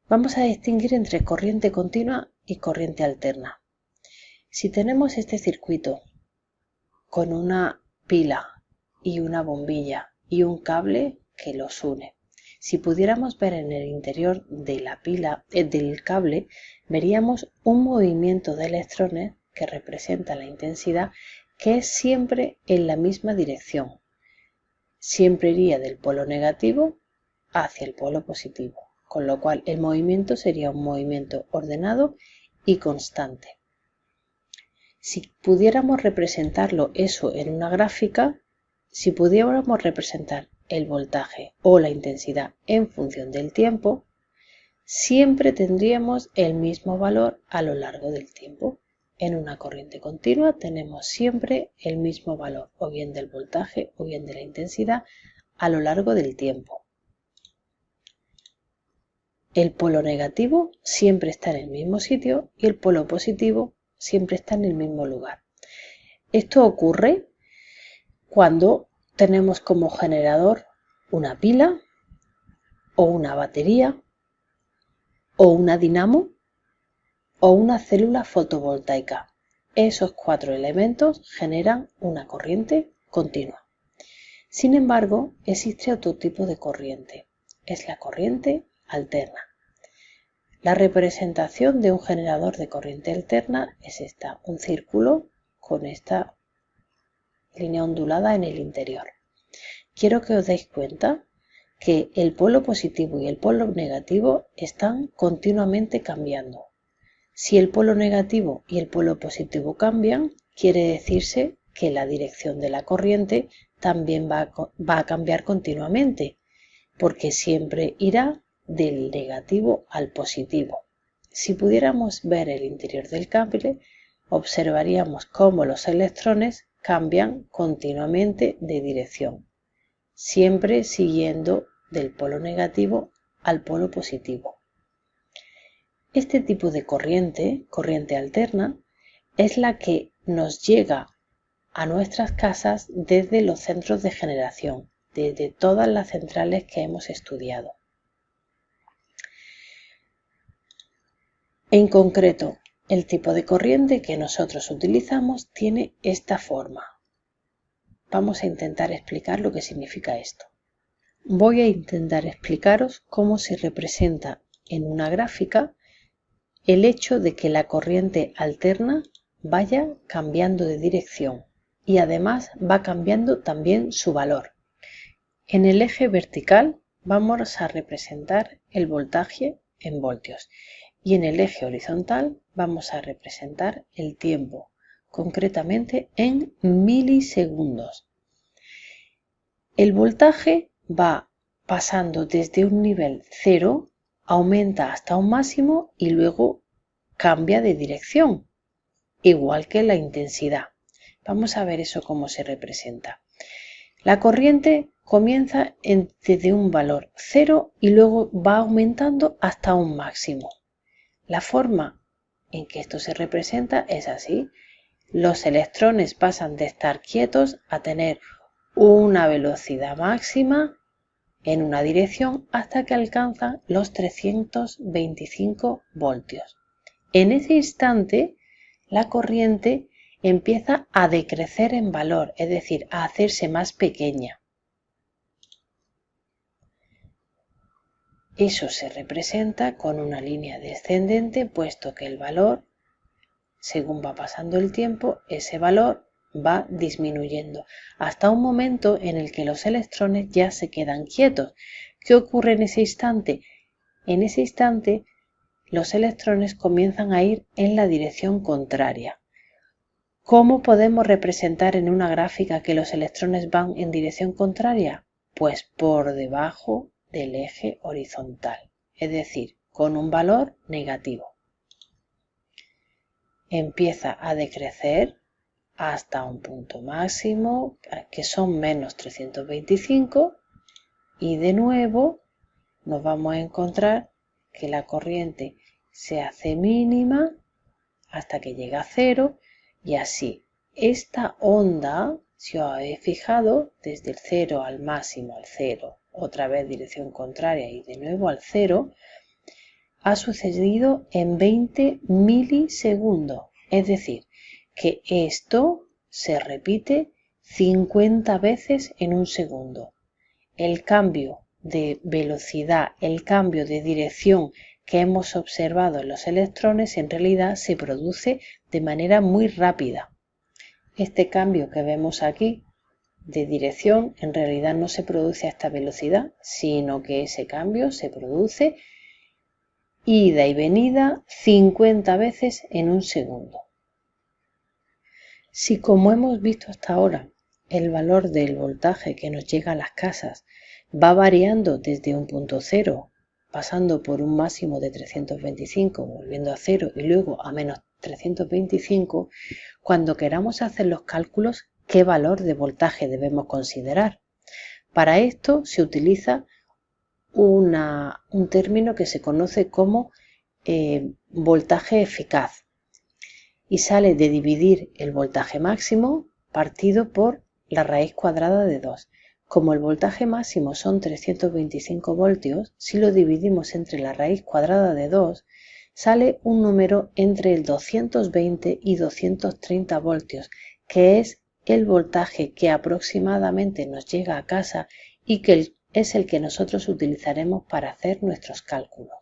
Vamos a distinguir entre corriente continua y corriente alterna. Si tenemos este circuito con una pila y una bombilla y un cable que los une, si pudiéramos ver en el interior de la pila, del cable, veríamos un movimiento de electrones que representa la intensidad, que es siempre en la misma dirección. Siempre iría del polo negativo hacia el polo positivo, con lo cual el movimiento sería un movimiento ordenado y constante. Si pudiéramos representarlo eso en una gráfica, si pudiéramos representar el voltaje o la intensidad en función del tiempo, siempre tendríamos el mismo valor a lo largo del tiempo. En una corriente continua tenemos siempre el mismo valor, o bien del voltaje o bien de la intensidad, a lo largo del tiempo. El polo negativo siempre está en el mismo sitio y el polo positivo siempre está en el mismo lugar. Esto ocurre cuando tenemos como generador una pila o una batería o una dinamo o una célula fotovoltaica. Esos 4 elementos generan una corriente continua. Sin embargo, existe otro tipo de corriente. Es la corriente alterna. La representación de un generador de corriente alterna es esta, un círculo con esta línea ondulada en el interior. Quiero que os deis cuenta que el polo positivo y el polo negativo están continuamente cambiando. Si el polo negativo y el polo positivo cambian, quiere decirse que la dirección de la corriente también va a cambiar continuamente, porque siempre irá del negativo al positivo. Si pudiéramos ver el interior del cable, observaríamos cómo los electrones cambian continuamente de dirección, siempre siguiendo del polo negativo al polo positivo. Este tipo de corriente alterna, es la que nos llega a nuestras casas desde los centros de generación, desde todas las centrales que hemos estudiado. En concreto, el tipo de corriente que nosotros utilizamos tiene esta forma. Vamos a intentar explicar lo que significa esto. Voy a intentar explicaros cómo se representa en una gráfica el hecho de que la corriente alterna vaya cambiando de dirección y además va cambiando también su valor. En el eje vertical vamos a representar el voltaje en voltios y en el eje horizontal vamos a representar el tiempo, concretamente en milisegundos. El voltaje va pasando desde un nivel 0, aumenta hasta un máximo y luego cambia de dirección, igual que la intensidad. Vamos a ver eso cómo se representa. La corriente comienza desde un valor 0 y luego va aumentando hasta un máximo. La forma en que esto se representa es así. Los electrones pasan de estar quietos a tener una velocidad máxima en una dirección hasta que alcanzan los 325 voltios. En ese instante, la corriente empieza a decrecer en valor, es decir, a hacerse más pequeña. Eso se representa con una línea descendente, puesto que el valor, según va pasando el tiempo, ese valor va disminuyendo hasta un momento en el que los electrones ya se quedan quietos. ¿Qué ocurre en ese instante? En ese instante, los electrones comienzan a ir en la dirección contraria. ¿Cómo podemos representar en una gráfica que los electrones van en dirección contraria? Pues por debajo del eje horizontal, es decir, con un valor negativo. Empieza a decrecer hasta un punto máximo, que son menos 325, y de nuevo nos vamos a encontrar que la corriente se hace mínima hasta que llega a 0 y así. Esta onda, si os habéis fijado, desde el 0 al máximo al 0, otra vez dirección contraria y de nuevo al 0, ha sucedido en 20 milisegundos. Es decir, que esto se repite 50 veces en un segundo. El cambio de velocidad, el cambio de dirección que hemos observado en los electrones en realidad se produce de manera muy rápida. Este cambio que vemos aquí de dirección en realidad no se produce a esta velocidad, sino que ese cambio se produce ida y venida 50 veces en un segundo. Si, como hemos visto hasta ahora, el valor del voltaje que nos llega a las casas va variando desde un punto cero, pasando por un máximo de 325, volviendo a cero y luego a menos 325, cuando queramos hacer los cálculos, ¿qué valor de voltaje debemos considerar? Para esto se utiliza un término que se conoce como voltaje eficaz y sale de dividir el voltaje máximo partido por la raíz cuadrada de 2. Como el voltaje máximo son 325 voltios, si lo dividimos entre la raíz cuadrada de 2, sale un número entre el 220 y 230 voltios, que es el voltaje que aproximadamente nos llega a casa y que es el que nosotros utilizaremos para hacer nuestros cálculos.